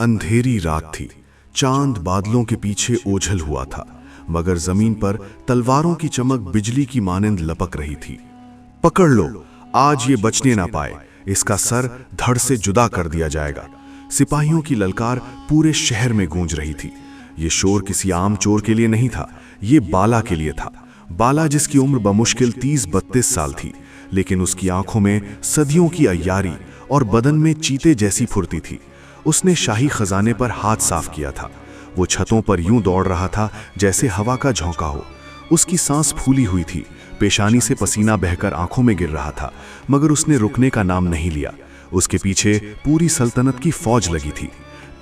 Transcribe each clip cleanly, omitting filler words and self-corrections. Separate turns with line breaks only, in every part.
अंधेरी रात थी। चांद बादलों के पीछे ओझल हुआ था, मगर जमीन पर तलवारों की चमक बिजली की मानिंद लपक रही थी। पकड़ लो, आज ये बचने ना पाए, इसका सर धड़ से जुदा कर दिया जाएगा। सिपाहियों की ललकार पूरे शहर में गूंज रही थी। ये शोर किसी आम चोर के लिए नहीं था, ये बाला के लिए था। बाला, जिसकी उम्र बमुश्किल 30-32 साल थी, लेकिन उसकी आंखों में सदियों की अय्यारी और बदन में चीते जैसी फुर्ती थी। उसने शाही खजाने पर हाथ साफ किया था। वो छतों पर यूं दौड़ रहा था जैसे हवा का झोंका हो। उसकी सांस फूली हुई थी, पेशानी से पसीना बहकर आंखों में गिर रहा था, मगर उसने रुकने का नाम नहीं लिया। उसके पीछे पूरी सल्तनत की फौज लगी थी।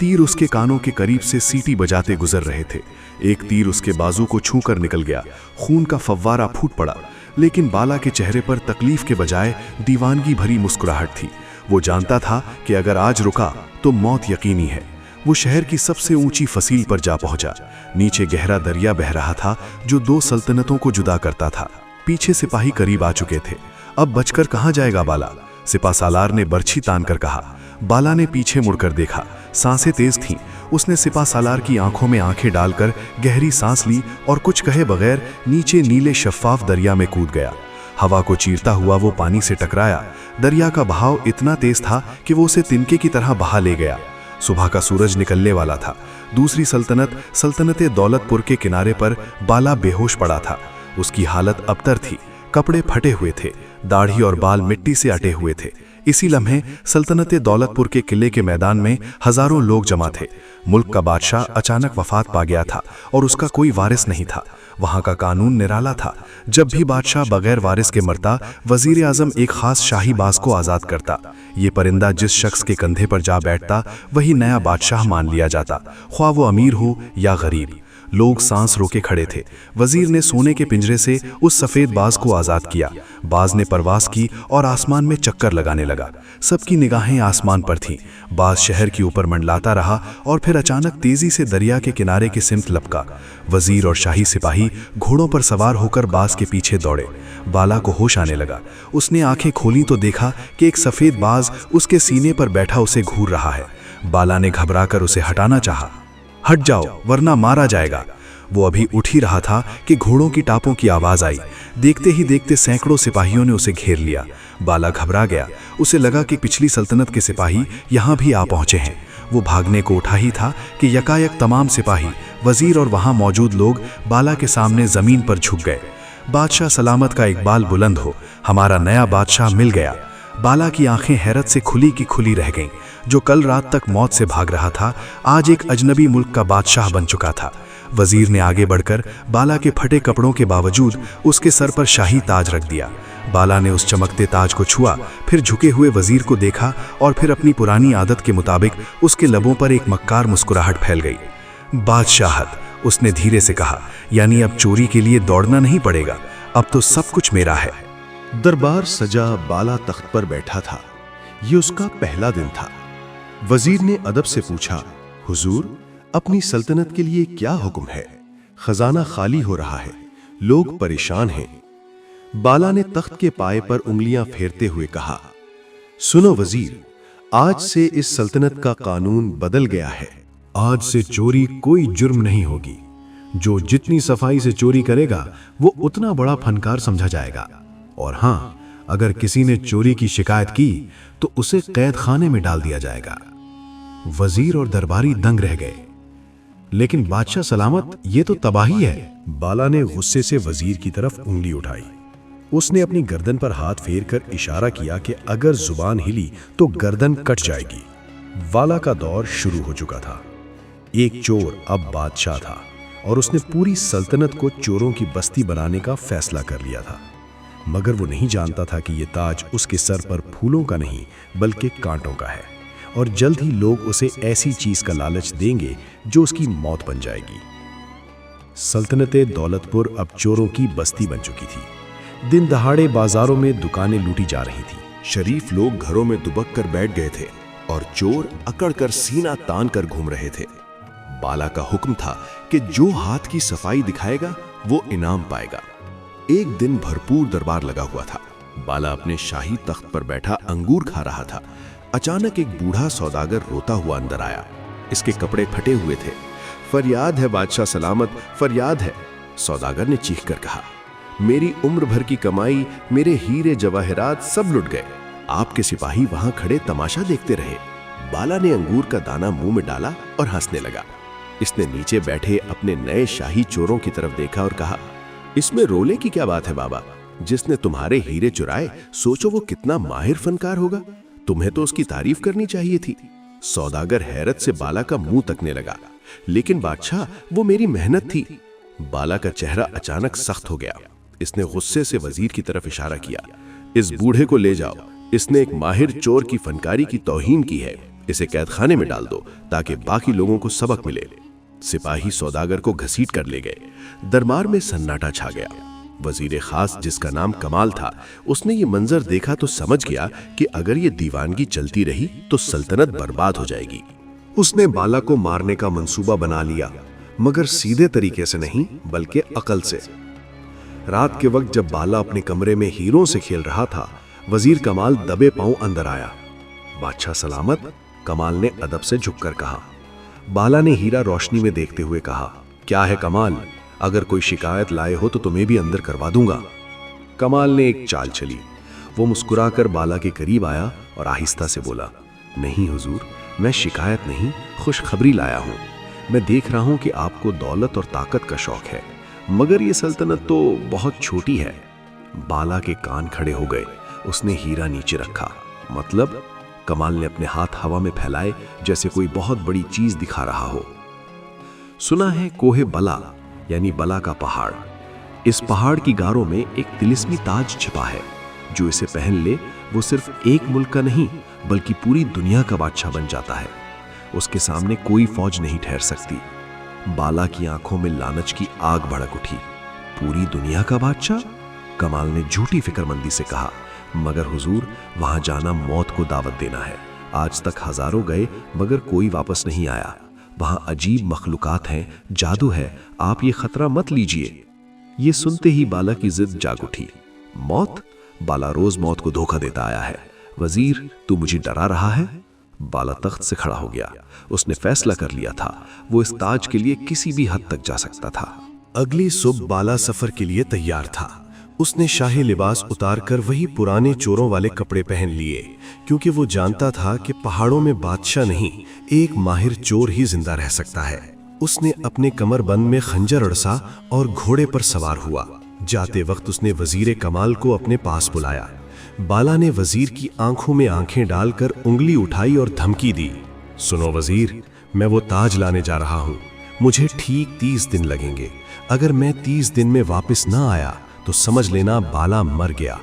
तीर उसके कानों के करीब से सीटी बजाते गुजर रहे थे। एक तीर उसके बाजू को छूकर निकल गया, खून का फव्वारा फूट पड़ा, लेकिन बाला के चेहरे पर तकलीफ के बजाय दीवानगी भरी मुस्कुराहट थी। वो जानता था कि अगर आज रुका तो मौत यकीनी है। वो शहर की सबसे ऊंची फसील पर जा पहुंचा। नीचे गहरा दरिया बह रहा था जो दो सल्तनतों को जुदा करता था। पीछे सिपाही करीब आ चुके थे। अब बचकर कहां जाएगा बाला? सिपा सालार ने बर्छी तान कर कहा। बाला ने पीछे मुड़कर देखा, सांसें तेज थीं। उसने सिपा सालार की आंखों में आंखें डालकर गहरी सांस ली और कुछ कहे बगैर नीचे नीले शफ्फाफ दरिया में कूद गया। हवा को चीरता हुआ वो पानी से टकराया। दरिया का बहाव इतना तेज था कि वो उसे तिनके की तरह बहा ले गया। सुबह का सूरज निकलने वाला था। दूसरी सल्तनत दौलतपुर के किनारे पर बाला बेहोश पड़ा था। उसकी हालत अबतर थी। कपड़े फटे हुए थे, दाढ़ी और बाल मिट्टी से अटे हुए थे। इसी लम्हे सल्तनत दौलतपुर के किले के मैदान में हजारों लोग जमा थे। मुल्क का बादशाह अचानक वफात पा गया था और उसका कोई वारिस नहीं था। वहां का कानून निराला था। जब भी बादशाह बगैर वारिस के मरता, वजीर आजम एक खास शाही बाज को आज़ाद करता। ये परिंदा जिस शख्स के कंधे पर जा बैठता, वही नया बादशाह मान लिया जाता, ख्वाह वो अमीर हो या गरीब। लोग सांस रोके खड़े थे। वजीर ने सोने के पिंजरे से उस सफ़ेद बाज को आज़ाद किया। बाज ने परवास की और आसमान में चक्कर लगाने लगा। सबकी निगाहें आसमान पर थीं। बाज शहर के ऊपर मंडलाता रहा और फिर अचानक तेजी से दरिया के किनारे की सिमत लपका। वजीर और शाही सिपाही घोड़ों पर सवार होकर बाज के पीछे दौड़े। बाला को होश आने लगा। उसने आंखें खोली तो देखा कि एक सफ़ेद बाज उसके सीने पर बैठा उसे घूर रहा है। बाला ने घबराकर उसे हटाना चाहा। हट जाओ वरना मारा जाएगा। वो अभी उठ ही रहा था कि घोड़ों की टापों की आवाज आई। देखते ही देखते सैकड़ों सिपाहियों ने उसे घेर लिया। बाला घबरा गया। उसे लगा कि पिछली सल्तनत के सिपाही यहाँ भी आ पहुंचे हैं। वो भागने को उठा ही था कि यकायक तमाम सिपाही, वजीर और वहां मौजूद लोग बाला के सामने जमीन पर झुक गए। बादशाह सलामत का इकबाल बुलंद हो, हमारा नया बादशाह मिल गया। बाला की आंखें हैरत से खुली की खुली रह गईं। जो कल रात तक मौत से भाग रहा था, आज एक अजनबी मुल्क का बादशाह बन चुका था। वजीर ने आगे बढ़कर बाला के फटे कपड़ों के बावजूद उसके सर पर शाही ताज रख दिया। बाला ने उस चमकते ताज को छुआ, फिर झुके हुए वजीर को देखा और फिर अपनी पुरानी आदत के मुताबिक उसके लबों पर एक मक्कार मुस्कुराहट फैल गई। बादशाहत, उसने धीरे से कहा, यानी अब चोरी के लिए दौड़ना नहीं पड़ेगा, अब तो सब कुछ मेरा है।
दरबार सजा, बाला तख्त पर बैठा था। ये उसका पहला दिन था। वजीर ने अदब से पूछा, हुजूर, अपनी सल्तनत के लिए क्या हुक्म है? खजाना खाली हो रहा है, लोग परेशान हैं। बाला ने तख्त के पाए पर उंगलियां फेरते हुए कहा, सुनो वजीर, आज से इस सल्तनत का कानून बदल गया है। आज से चोरी कोई जुर्म नहीं होगी। जो जितनी सफाई से चोरी करेगा वो उतना बड़ा फनकार समझा जाएगा। और हां, अगर किसी ने चोरी की शिकायत की तो उसे कैद खाने में डाल दिया जाएगा। वजीर और दरबारी दंग रह गए। लेकिन बादशाह सलामत, ये तो तबाही है। बाला ने गुस्से से वजीर की तरफ उंगली उठाई। उसने अपनी गर्दन पर हाथ फेर कर इशारा किया कि अगर जुबान हिली तो गर्दन कट जाएगी। बाला का दौर शुरू हो चुका था। एक चोर अब बादशाह था और उसने पूरी सल्तनत को चोरों की बस्ती बनाने का फैसला कर लिया था। मगर वो नहीं जानता था कि ये ताज उसके सर पर फूलों का नहीं बल्कि कांटों का है, और जल्द ही लोग उसे ऐसी चीज का लालच देंगे जो उसकी मौत बन जाएगी। सल्तनत दौलतपुर अब चोरों की बस्ती बन चुकी थी। दिन दहाड़े बाजारों में दुकानें लूटी जा रही थी। शरीफ लोग घरों में दुबक कर बैठ गए थे और चोर अकड़ कर सीना तान कर घूम रहे थे। बाला का हुक्म था कि जो हाथ की सफाई दिखाएगा वो इनाम पाएगा। एक दिन भरपूर दरबार लगा हुआ था। बाला अपने शाही तख्त पर बैठा अंगूर खा रहा था। अचानक एक बूढ़ा सौदागर रोता हुआ अंदर आया। इसके कपड़े फटे हुए थे। फरियाद है बादशाह सलामत, फरियाद है, सौदागर ने चीख कर कहा। मेरी उम्र भर की कमाई, मेरे हीरे जवाहरात सब लुट गए। आपके सिपाही वहां खड़े तमाशा देखते रहे। बाला ने अंगूर का दाना मुंह में डाला और हंसने लगा। इसने नीचे बैठे अपने नए शाही चोरों की तरफ देखा और कहा, इसमें रोले की क्या बात है बाबा? जिसने तुम्हारे हीरे चुराए, सोचो वो कितना माहिर फनकार होगा। तुम्हें तो उसकी तारीफ करनी चाहिए थी। सौदागर हैरत से बाला का मुंह तकने लगा। लेकिन बादशाह, वो मेरी मेहनत थी। बाला का चेहरा अचानक सख्त हो गया। इसने गुस्से से वजीर की तरफ इशारा किया। इस बूढ़े को ले जाओ, इसने एक माहिर चोर की फनकारी की तौहीन की है। इसे कैदखाने में डाल दो ताकि बाकी लोगों को सबक मिले। सिपाही सौदागर को घसीट कर ले गए। दरबार में सन्नाटा छा गया। वजीर खास, जिसका नाम कमाल था, उसने ये मंजर देखा तो समझ गया कि अगर ये दीवानगी चलती रही तो सल्तनत बर्बाद हो जाएगी। उसने बाला को मारने का मंसूबा बना लिया, मगर सीधे तरीके से नहीं बल्कि अकल से। रात के वक्त जब बाला अपने कमरे में हीरों से खेल रहा था, वजीर कमाल दबे पांव अंदर आया। बादशाह सलामत, कमाल ने अदब से झुककर कहा। बाला ने हीरा रोशनी में देखते हुए कहा, क्या है कमाल, अगर कोई शिकायत लाए हो तो तुम्हें भी अंदर करवा दूंगा। कमाल ने एक चाल चली। वो मुस्कुराकर बाला के करीब आया और आहिस्ता से बोला, नहीं हुजूर, मैं शिकायत नहीं, खुशखबरी लाया हूं। मैं देख रहा हूं कि आपको दौलत और ताकत का शौक है, मगर ये सल्तनत तो बहुत छोटी है। बाला के कान खड़े हो गए। उसने हीरा नीचे रखा। मतलब? कमाल ने अपने हाथ हवा में फैलाए जैसे कोई बहुत बड़ी चीज दिखा रहा हो। सुना है कोहे बला, यानी बला का पहाड़। इस पहाड़ की गारों में एक तिलिस्मी ताज छिपा है। जो इसे पहन ले वो सिर्फ एक मुल्क का नहीं बल्कि पूरी दुनिया का बादशाह बन जाता है। उसके सामने कोई फौज नहीं ठहर सकती। बाला की आंखों में लालच की आग भड़क उठी। पूरी दुनिया का बादशाह? कमाल ने झूठी फिक्रमंदी से कहा, मगर हुजूर, वहां जाना मौत को दावत देना है। आज तक हजारों गए मगर कोई वापस नहीं आया। वहां अजीब मखलूकात हैं, जादू है, आप ये खतरा मत लीजिए। ये सुनते ही बाला की जिद जाग उठी। मौत? बाला रोज मौत को धोखा देता आया है। वजीर, तू मुझे डरा रहा है? बाला तख्त से खड़ा हो गया। उसने फैसला कर लिया था, वो इस ताज के लिए किसी भी हद तक जा सकता था। अगली सुबह बाला सफर के लिए तैयार था। उसने शाही लिबास उतारकर वही पुराने चोरों वाले कपड़े पहन लिए, क्योंकि वो जानता था कि पहाड़ों में बादशाह नहीं, एक माहिर चोर ही जिंदा रह सकता है। उसने अपने कमरबंद में खंजर अड़सा और घोड़े पर सवार हुआ। जाते वक्त उसने वजीर कमाल को अपने पास बुलाया। बाला ने वजीर की आंखों में आंखें डालकर उंगली उठाई और धमकी दी, सुनो वजीर, मैं वो ताज लाने जा रहा हूँ। मुझे ठीक 30 दिन लगेंगे। अगर मैं 30 दिन में वापस ना आया तो समझ लेना बाला मर गया।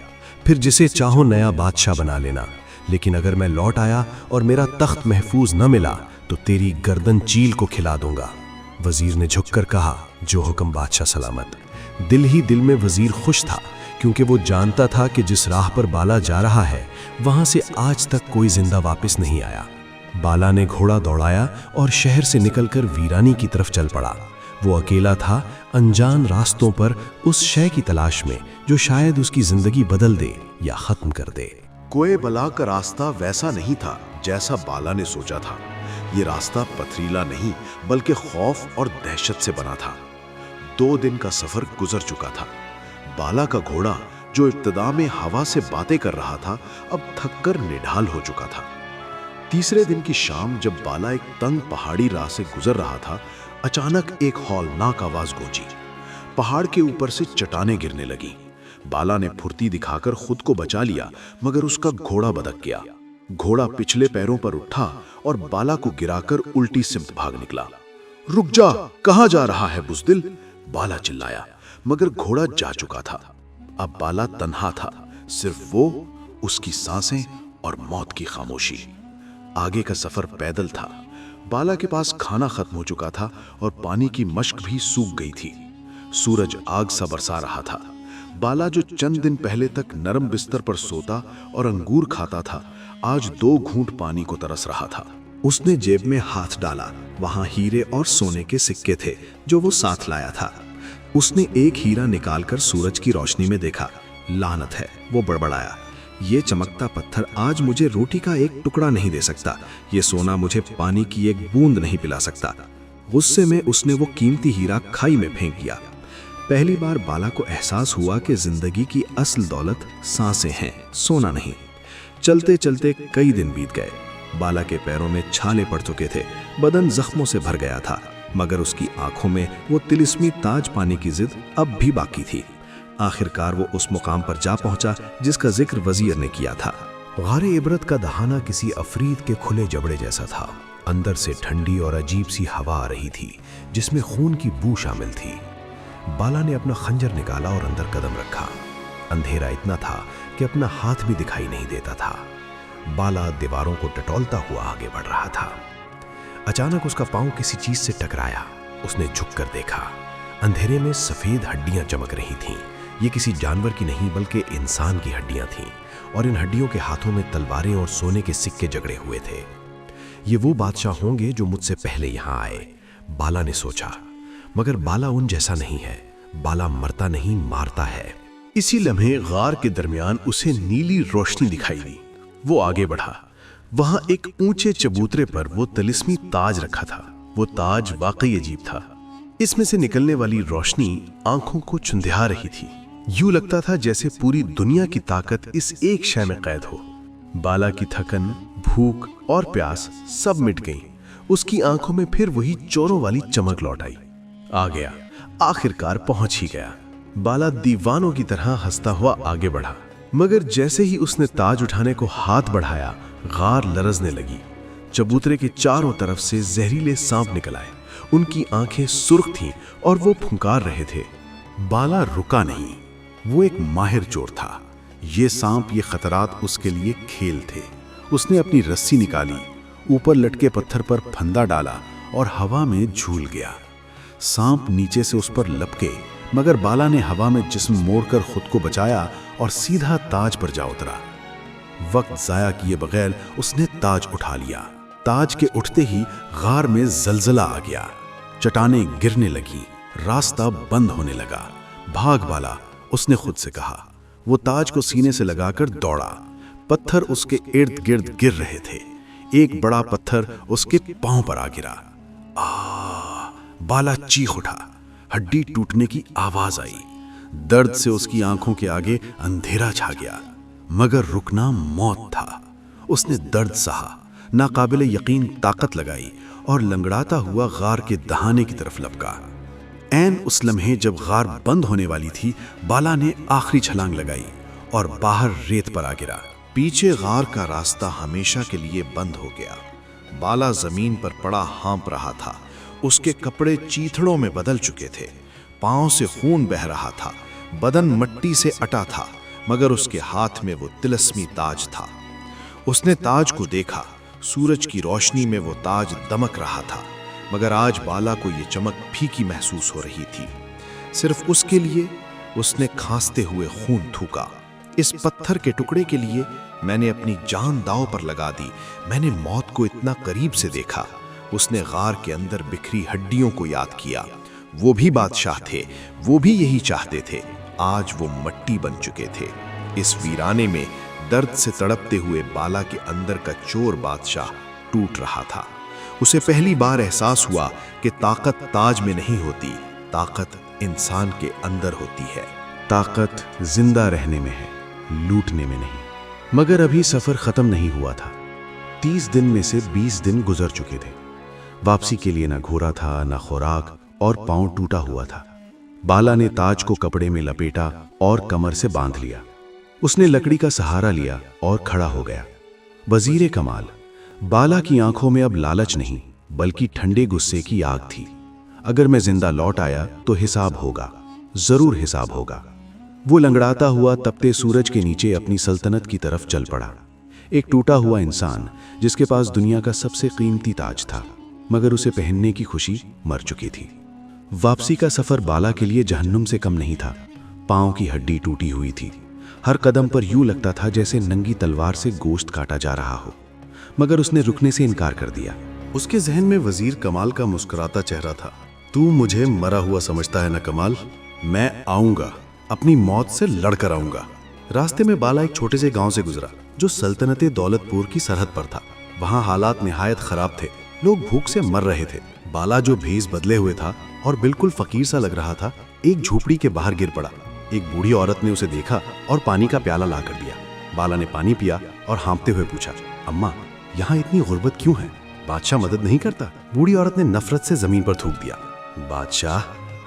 फिर जिसे चाहो नया बादशाह बना लेना। लेकिन अगर मैं लौट आया और मेरा तख्त महफूज न मिला तो तेरी गर्दन चील को खिला दूंगा। वजीर ने झुककर कहा, जो हुक्म बादशाह सलामत। दिल ही दिल में वजीर खुश था, क्योंकि वो जानता था कि जिस राह पर बाला जा रहा है वहां से आज तक कोई जिंदा वापस नहीं आया। बाला ने घोड़ा दौड़ाया और शहर से निकलकर वीरानी की तरफ चल पड़ा। वो अकेला था, अनजान रास्तों पर, उस शय की तलाश में जो शायद उसकी जिंदगी बदल दे या खत्म कर दे।
कोए बला का रास्ता वैसा नहीं था जैसा बाला ने सोचा था। ये रास्ता पथरीला नहीं बल्कि खौफ और दहशत से बना था। 2 दिन का सफर गुजर चुका था। बाला का घोड़ा, जो इब्तिदा में हवा से बातें कर रहा था, अब थककर निढाल हो चुका था। तीसरे दिन की शाम जब बाला एक तंग पहाड़ी राह से गुजर रहा था, अचानक एक हौलनाक आवाज गूंजी। पहाड़ के ऊपर से चट्टानें गिरने लगी। बाला ने फुर्ती दिखाकर खुद को बचा लिया, मगर उसका घोड़ा बदक गया। घोड़ा पिछले पैरों पर उठा और बाला को गिराकर उल्टी सिमत भाग निकला। रुक जा, कहां जा रहा है बुज़दिल? बाला चिल्लाया, मगर घोड़ा जा चुका था। अब बाला तन्हा था, सिर्फ वो, उसकी सांसें और मौत की खामोशी। आगे का सफर पैदल था। बाला के पास खाना खत्म हो चुका था और पानी की मश्क भी सूख गई थी। सूरज आग सा बरसा रहा था। बाला, जो चंद दिन पहले तक नरम बिस्तर पर सोता और अंगूर खाता था, आज 2 घूंट पानी को तरस रहा था।
उसने जेब में हाथ डाला। वहां हीरे और सोने के सिक्के थे जो वो साथ लाया था। उसने एक हीरा निकालकर सूरज की रोशनी में देखा। लानत है, वो बड़बड़ाया,
یہ چمکتا پتھر آج مجھے روٹی کا ایک ٹکڑا نہیں دے سکتا، یہ سونا مجھے پانی کی ایک بوند نہیں پلا سکتا۔ غصے میں اس نے وہ قیمتی ہیرا کھائی میں پھینک دیا۔ پہلی بار بالا کو احساس ہوا کہ زندگی کی اصل دولت سانسیں ہیں، سونا نہیں۔ چلتے چلتے کئی دن بیت گئے۔ بالا کے پیروں میں چھالے پڑ چکے تھے، بدن زخموں سے بھر گیا تھا، مگر اس کی آنکھوں میں وہ طلسمی تاج پانے کی ضد اب بھی باقی تھی۔ آخرکار وہ اس مقام پر جا پہنچا جس کا ذکر وزیر نے کیا تھا۔
غار عبرت کا دہانہ کسی افرید کے کھلے جبڑے جیسا تھا۔ اندر سے ٹھنڈی اور عجیب سی ہوا آ رہی تھی جس میں خون کی بو شامل تھی۔ بالا نے اپنا خنجر نکالا اور اندر قدم رکھا۔ اندھیرا اتنا تھا کہ اپنا ہاتھ بھی دکھائی نہیں دیتا تھا۔ بالا دیواروں کو ٹٹولتا ہوا آگے بڑھ رہا تھا۔ اچانک اس کا پاؤں کسی چیز سے ٹکرایا۔ اس نے جھک کر دیکھا۔ اندھیرے میں سفید ہڈیاں چمک رہی تھیں۔ یہ کسی جانور کی نہیں بلکہ انسان کی ہڈیاں تھیں، اور ان ہڈیوں کے ہاتھوں میں تلواریں اور سونے کے سکے جگڑے ہوئے تھے۔ یہ وہ بادشاہ ہوں گے جو مجھ سے پہلے یہاں آئے، بالا نے سوچا۔ مگر بالا ان جیسا نہیں ہے۔ بالا مرتا نہیں، مارتا ہے۔
اسی لمحے غار کے درمیان اسے نیلی روشنی دکھائی دی۔ وہ آگے بڑھا۔ وہاں ایک اونچے چبوترے پر وہ طلسمی تاج رکھا تھا۔ وہ تاج واقعی عجیب تھا۔ اس میں سے نکلنے والی روشنی آنکھوں کو چندھیا رہی تھی۔ یوں لگتا تھا جیسے پوری دنیا کی طاقت اس ایک شے میں قید ہو۔ بالا کی تھکن، بھوک اور پیاس سب مٹ گئیں۔ اس کی آنکھوں میں پھر وہی چوروں والی چمک لوٹ آئی۔ آ گیا، آخرکار پہنچ ہی گیا۔ بالا دیوانوں کی طرح ہنستا ہوا آگے بڑھا، مگر جیسے ہی اس نے تاج اٹھانے کو ہاتھ بڑھایا، غار لرزنے لگی۔ چبوترے کے چاروں طرف سے زہریلے سانپ نکل آئے۔ ان کی آنکھیں سرخ تھیں اور وہ پھنکار رہے تھے۔
بالا رکا نہیں۔ وہ ایک ماہر چور تھا۔ یہ سانپ، یہ خطرات اس کے لیے کھیل تھے۔ اس نے اپنی رسی نکالی، اوپر لٹکے پتھر پر پھندا ڈالا اور ہوا میں جھول گیا۔ سانپ نیچے سے اس پر لپکے، مگر بالا نے ہوا میں جسم موڑ کر خود کو بچایا اور سیدھا تاج پر جا اترا۔ وقت ضائع کیے بغیر اس نے تاج اٹھا لیا۔ تاج کے اٹھتے ہی غار میں زلزلہ آ گیا۔ چٹانیں گرنے لگی، راستہ بند ہونے لگا۔ بھاگ بالا، اس نے خود سے کہا۔ وہ تاج کو سینے سے لگا کر دوڑا۔ پتھر اس کے ارد گرد گر رہے تھے۔ ایک بڑا پتھر اس کے پاؤں پر آ گرا۔ بالا چیخ اٹھا۔ ہڈی ٹوٹنے کی آواز آئی۔ درد سے اس کی آنکھوں کے آگے اندھیرا چھا گیا، مگر رکنا موت تھا۔ اس نے درد سہا، ناقابل یقین طاقت لگائی اور لنگڑاتا ہوا غار کے دہانے کی طرف لپکا۔ عین اس لمحے جب غار بند ہونے والی تھی، بالا نے آخری چھلانگ لگائی اور باہر ریت پر آ گرا۔ پیچھے غار کا راستہ ہمیشہ کے لیے بند ہو گیا۔ بالا زمین پر پڑا ہانپ رہا تھا۔ اس کے کپڑے چیتھڑوں میں بدل چکے تھے، پاؤں سے خون بہہ رہا تھا، بدن مٹی سے اٹا تھا، مگر اس کے ہاتھ میں وہ طلسمی تاج تھا۔ اس نے تاج کو دیکھا۔ سورج کی روشنی میں وہ تاج دمک رہا تھا، مگر آج بالا کو یہ چمک پھیکی محسوس ہو رہی تھی۔ صرف اس کے لیے اس نے کھانستے ہوئے خون تھوکا۔ اس پتھر کے ٹکڑے کے لیے میں نے اپنی جان داؤ پر لگا دی۔ میں نے موت کو اتنا قریب سے دیکھا۔ اس نے غار کے اندر بکھری ہڈیوں کو یاد کیا۔ وہ بھی بادشاہ تھے، وہ بھی یہی چاہتے تھے۔ آج وہ مٹی بن چکے تھے۔ اس ویرانے میں درد سے تڑپتے ہوئے بالا کے اندر کا چور بادشاہ ٹوٹ رہا تھا۔ اسے پہلی بار احساس ہوا کہ طاقت تاج میں نہیں ہوتی، طاقت انسان کے اندر ہوتی ہے۔
طاقت زندہ رہنے میں ہے، لوٹنے میں نہیں۔ مگر ابھی سفر ختم نہیں ہوا تھا۔ 30 دن میں سے 20 دن گزر چکے تھے۔ واپسی کے لیے نہ گھوڑا تھا، نہ خوراک، اور پاؤں ٹوٹا ہوا تھا۔ بالا نے تاج کو کپڑے میں لپیٹا اور کمر سے باندھ لیا۔ اس نے لکڑی کا سہارا لیا اور کھڑا ہو گیا۔ وزیر کمال، بالا کی آنکھوں میں اب لالچ نہیں بلکہ ٹھنڈے غصے کی آگ تھی۔ اگر میں زندہ لوٹ آیا تو حساب ہوگا، ضرور حساب ہوگا۔ وہ لنگڑاتا ہوا تپتے سورج کے نیچے اپنی سلطنت کی طرف چل پڑا۔ ایک ٹوٹا ہوا انسان جس کے پاس دنیا کا سب سے قیمتی تاج تھا، مگر اسے پہننے کی خوشی مر چکی تھی۔ واپسی کا سفر بالا کے لیے جہنم سے کم نہیں تھا۔ پاؤں کی ہڈی ٹوٹی ہوئی تھی۔ ہر قدم پر یوں لگتا تھا جیسے ننگی تلوار سے گوشت کاٹا جا رہا ہو، مگر اس نے رکنے سے انکار کر دیا۔
اس کے ذہن میں وزیر کمال کا مسکراتا چہرہ تھا۔ تو مجھے مرا ہوا سمجھتا ہے نا کمال؟ میں آؤں گا، اپنی موت سے لڑ کر آؤں گا۔
रास्ते में बाला एक छोटे से गांव से गुजरा जो सल्तनत दौलतपुर की सरहद पर था। वहां हालात निहायत खराब थे, लोग भूख से मर रहे थे। बाला जो भेष बदले हुए था और बिल्कुल फकीर सा लग रहा था, एक झोपड़ी के बाहर गिर पड़ा। एक बूढ़ी औरत ने उसे देखा और पानी का प्याला ला कर दिया। बाला ने पानी पिया और हाँफते हुए पूछा, अम्मा, यहाँ इतनी गुर्बत क्यों है? बादशाह मदद नहीं करता? बूढ़ी औरत ने नफरत से जमीन पर थूक दिया। बादशाह?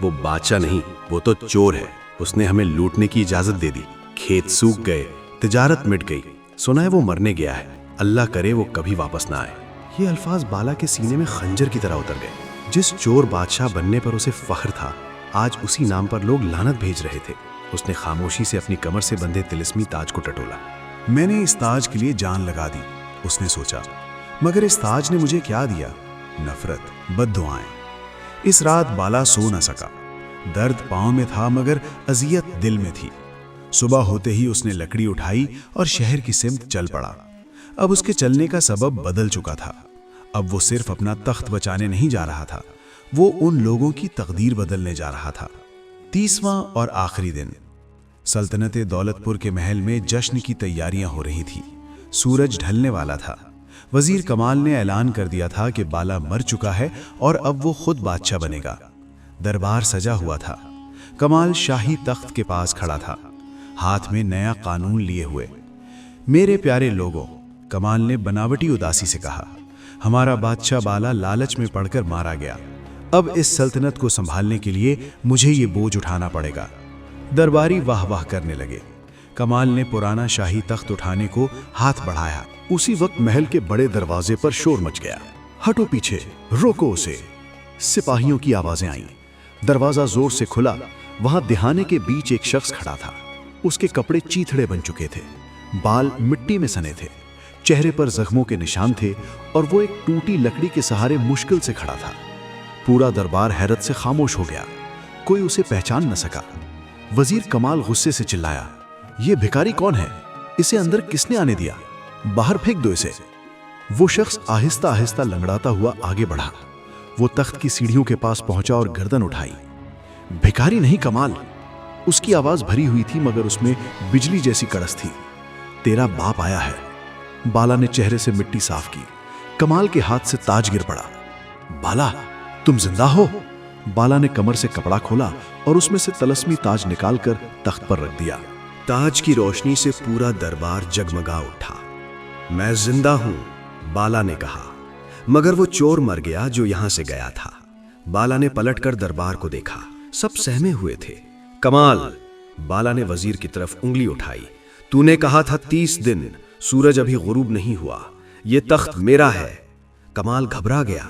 वो बादशाह नहीं, वो तो चोर है। उसने हमें लूटने की इजाजत दे दी। खेत सूख गए, तिजारत मिट गई, सुना है वो मरने गया है। अल्लाह करे वो कभी वापस ना आए। ये अल्फाज बाला के सीने में खंजर की तरह उतर गए। जिस चोर बादशाह बनने पर उसे फख्र था, आज उसी नाम पर लोग लानत भेज रहे थे। उसने खामोशी से अपनी कमर से बंधे तिलिस्मी ताज को टटोला।
मैंने इस ताज के लिए जान लगा दी, उसने सोचा, मगर इस ताज ने मुझे क्या दिया? नफरत, बद्दुआएं। इस रात बाला सो न सका। दर्द पांव में था मगर अजियत दिल में थी। सुबह होते ही उसने लकड़ी उठाई और शहर की सिमत चल पड़ा। अब उसके चलने का सबब बदल चुका था। अब वो सिर्फ अपना तख्त बचाने नहीं जा रहा था, वो उन लोगों की तकदीर बदलने जा रहा था। 30वां और आखिरी दिन। सल्तनत दौलतपुर के महल में जश्न की तैयारियां हो रही थी। सूरज ढलने वाला था। वजीर कमाल ने ऐलान कर दिया था कि बाला मर चुका है और अब वो खुद बादशाह बनेगा। दरबार सजा हुआ था। कमाल शाही तख्त के पास खड़ा था, हाथ में नया कानून लिए हुए। मेरे प्यारे लोगों, कमाल ने बनावटी उदासी से कहा, हमारा बादशाह बाला लालच में पड़कर मारा गया। अब इस सल्तनत को संभालने के लिए मुझे ये बोझ उठाना पड़ेगा। दरबारी वाह वाह करने लगे। कमाल ने पुराना शाही तख्त उठाने को हाथ बढ़ाया।
उसी वक्त महल के बड़े दरवाजे पर शोर मच गया। हटो पीछे, रोको उसे। सिपाहियों की आवाजें आईं। दरवाजा जोर से खुला। वहां दिहाने के बीच एक शख्स खड़ा था। उसके कपड़े चीथड़े बन चुके थे, बाल मिट्टी में सने थे, चेहरे पर जख्मों के निशान थे और वो एक टूटी लकड़ी के सहारे मुश्किल से खड़ा था। पूरा दरबार हैरत से खामोश हो गया। कोई उसे पहचान न सका। वजीर कमाल गुस्से से चिल्लाया, ये भिखारी कौन है? इसे अंदर किसने आने दिया? बाहर फेंक दो इसे। वो शख्स आहिस्ता आहिस्ता लंगड़ाता हुआ आगे बढ़ा। वो तख्त की सीढ़ियों के पास पहुंचा और गर्दन उठाई। भिखारी नहीं, कमाल। उसकी आवाज भरी हुई थी मगर उसमें बिजली जैसी कड़स थी। तेरा बाप आया है। बाला ने चेहरे से मिट्टी साफ की। कमाल के हाथ से ताज गिर पड़ा। बाला, तुम जिंदा हो? बाला ने कमर से कपड़ा खोला और उसमें से तलस्मी ताज निकालकर तख्त पर रख दिया।
ताज की रोशनी से पूरा दरबार जगमगा उठा। मैं जिंदा हूं, बाला ने कहा, मगर वो चोर मर गया जो यहां से गया था। बाला ने पलटकर दरबार को देखा। सब सहमे हुए थे। कमाल, बाला ने वजीर की तरफ उंगली उठाई, तूने कहा था 30 दिन, सूरज अभी गुरूब नहीं हुआ। ये तख्त मेरा है। कमाल घबरा गया।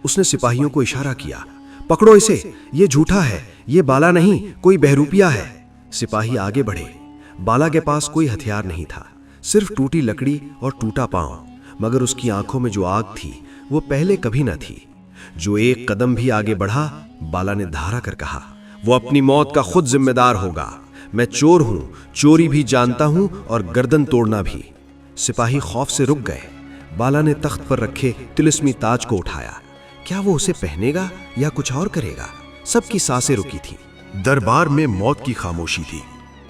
उसने सिपाहियों को इशारा किया, पकड़ो इसे, ये झूठा है, ये बाला नहीं, कोई बहरूपिया है। सिपाही आगे बढ़े। बाला के पास कोई हथियार नहीं था, सिर्फ टूटी लकड़ी और टूटा पांव, मगर उसकी आंखों में जो आग थी वो पहले कभी न थी। जो एक कदम भी आगे बढ़ा, बाला ने धारा कर कहा, वो अपनी मौत का खुद जिम्मेदार होगा। मैं चोर हूं, चोरी भी जानता हूं और गर्दन तोड़ना भी। सिपाही खौफ से रुक गए। बाला ने तख्त पर रखे तिलिस्मी ताज को उठाया। क्या वो उसे पहनेगा या कुछ और करेगा? सबकी सांसें रुकी थी।
दरबार में मौत की खामोशी थी।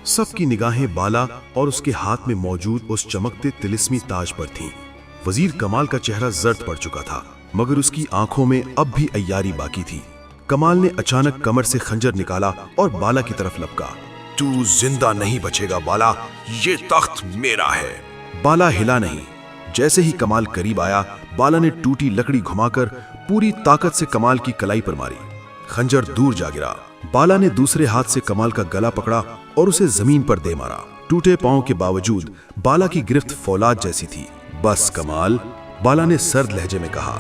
सबकी निगाहें बाला और उसके हाथ में मौजूद उस चमकते तिलिस्मी ताज पर थीं। वजीर कमाल का चेहरा जर्द पड़ चुका था, मगर उसकी आंखों में अब भी अय्यारी बाकी थी। कमाल ने अचानक कमर से खंजर निकाला और बाला की तरफ लपका। तू जिंदा नहीं बचेगा बाला, ये तख्त मेरा है। बाला हिला नहीं। जैसे ही कमाल करीब आया, बाला ने टूटी लकड़ी घुमाकर पूरी ताकत से कमाल की कलाई पर मारी। खंजर दूर जा गिरा। बाला ने दूसरे हाथ से कमाल का गला पकड़ा और उसे जमीन पर दे मारा। टूटे पांव के बावजूद बाला की गिरफ्त फौलाद जैसी थी। बस कमाल, बाला ने सर्द लहजे में कहा,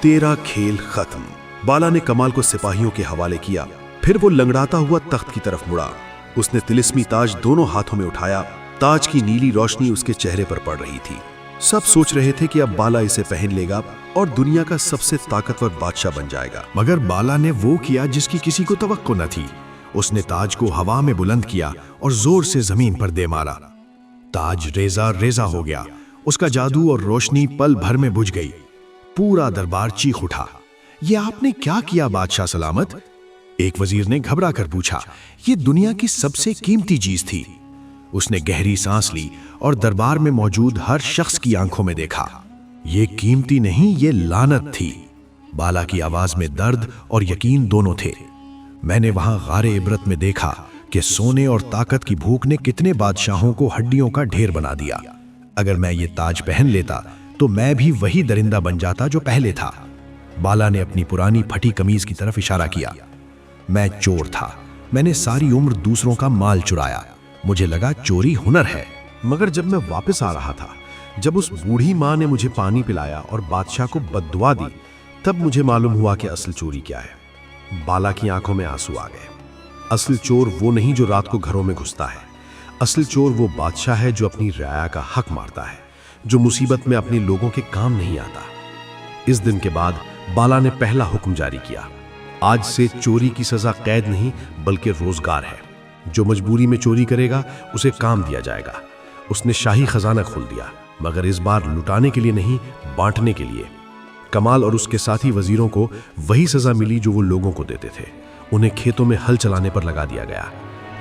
तेरा खेल खत्म। बाला ने कमाल को सिपाहियों के हवाले किया। फिर वो लंगड़ाता हुआ तख्त की तरफ मुड़ा। उसने तिलिस्मी ताज दोनों हाथों में उठाया। ताज की नीली रोशनी उसके चेहरे पर पड़ रही थी। सब सोच रहे थे कि अब बाला इसे पहन लेगा और दुनिया का सबसे ताकतवर बादशाह बन जाएगा।
मगर बाला ने वो किया जिसकी किसी को तवक्को न थी। उसने ताज को हवा में बुलंद किया और जोर से जमीन पर दे मारा। ताज रेजा रेजा हो गया। उसका जादू और रोशनी पल भर में बुझ गई। पूरा दरबार चीख उठा, ये आपने क्या किया बादशाह सलामत? एक वजीर ने घबरा कर पूछा। ये दुनिया की सबसे कीमती चीज थी।
उसने गहरी सांस ली और दरबार में मौजूद हर शख्स की आंखों में देखा। ये कीमती नहीं, ये लानत थी। बाला की आवाज में दर्द और यकीन दोनों थे। मैंने वहां गारे इबरत में देखा कि सोने और ताकत की भूख ने कितने बादशाहों को हड्डियों का ढेर बना दिया। अगर मैं ये ताज पहन लेता तो मैं भी वही दरिंदा बन जाता जो पहले था। बाला ने अपनी पुरानी फटी कमीज की तरफ इशारा किया। मैं चोर था, मैंने सारी उम्र दूसरों का माल चुराया। मुझे लगा चोरी हुनर है।
मगर जब मैं वापस आ रहा था, जब उस बूढ़ी माँ ने मुझे पानी पिलाया और बादशाह को बद्दुआ दी, तब मुझे मालूम हुआ कि असल चोरी क्या है। बाला की आंखों में आंसू आ गए। असल चोर वो नहीं जो रात को घरों में घुसता है। असल चोर वो बादशाह है जो अपनी रियाया का हक मारता है, जो मुसीबत में अपने लोगों के काम नहीं आता। इस दिन के बाद बाला ने पहला हुक्म जारी किया। आज से चोरी की सजा कैद नहीं बल्कि रोजगार है। जो मजबूरी में चोरी करेगा उसे काम दिया जाएगा। उसने शाही खजाना खोल दिया, मगर इस बार लुटाने के लिए नहीं, बांटने के लिए। कमाल और उसके साथी वजीरों को वही सजा मिली जो वो लोगों को देते थे। उन्हें खेतों में हल चलाने पर लगा दिया गया।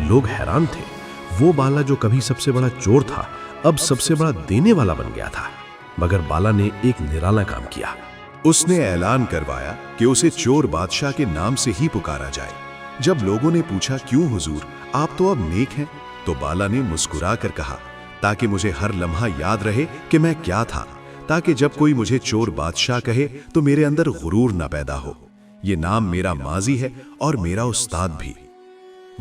लोग हैरान थे। वो बाला जो कभी सबसे बड़ा चोर था, अब सबसे बड़ा देने वाला बन गया था। मगर बाला ने एक निराला काम किया।
उसने ऐलान करवाया कि उसे चोर बादशाह के नाम से ही पुकारा जाए। जब लोगों ने पूछा, क्यों हुजूर, आप तो अब नेक हैं, तो बाला ने मुस्कुरा कर कहा, ताकि मुझे हर लम्हा याद रहे कि मैं क्या था, ताकि जब कोई मुझे चोर बादशाह कहे तो मेरे अंदर गुरूर न पैदा हो। ये नाम मेरा माजी है और मेरा उस्ताद भी।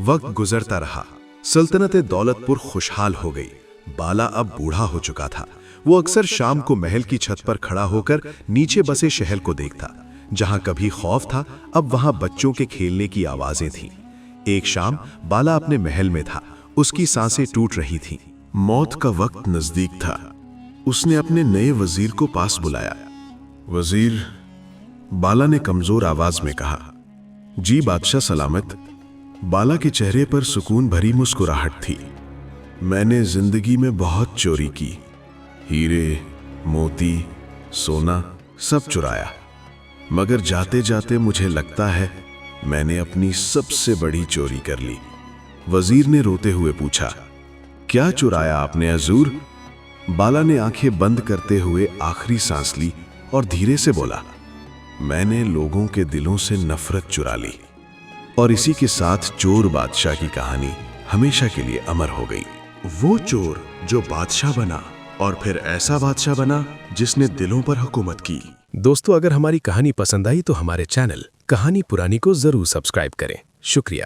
वक्त गुजरता रहा। सल्तनत दौलतपुर खुशहाल हो गई। बाला अब बूढ़ा हो चुका था। वो अक्सर शाम को महल की छत पर खड़ा होकर नीचे बसे शहर को देखता। जहां कभी खौफ था, अब वहां बच्चों के खेलने की आवाजें थीं। एक शाम बाला अपने महल में था। उसकी सांसें टूट रही थीं। मौत का वक्त नजदीक था। उसने अपने नए वजीर को पास बुलाया। वजीर, बाला ने कमजोर आवाज में कहा। जी बादशाह सलामत। बाला के चेहरे पर सुकून भरी मुस्कुराहट थी। मैंने जिंदगी में बहुत चोरी की, हीरे, मोती, सोना सब चुराया, मगर जाते जाते मुझे लगता है मैंने अपनी सबसे बड़ी चोरी कर ली। वजीर ने रोते हुए पूछा, क्या चुराया आपने हजूर? बाला ने आंखें बंद करते हुए आखिरी सांस ली और धीरे से बोला, मैंने लोगों के दिलों से नफरत चुरा ली। और इसी के साथ चोर बादशाह की कहानी हमेशा के लिए अमर हो गई। वो चोर जो बादशाह बना और फिर ऐसा बादशाह बना जिसने दिलों पर हुकूमत की।
दोस्तों, अगर हमारी कहानी पसंद आई तो हमारे चैनल कहानी पुरानी को जरूर सब्सक्राइब करें। शुक्रिया।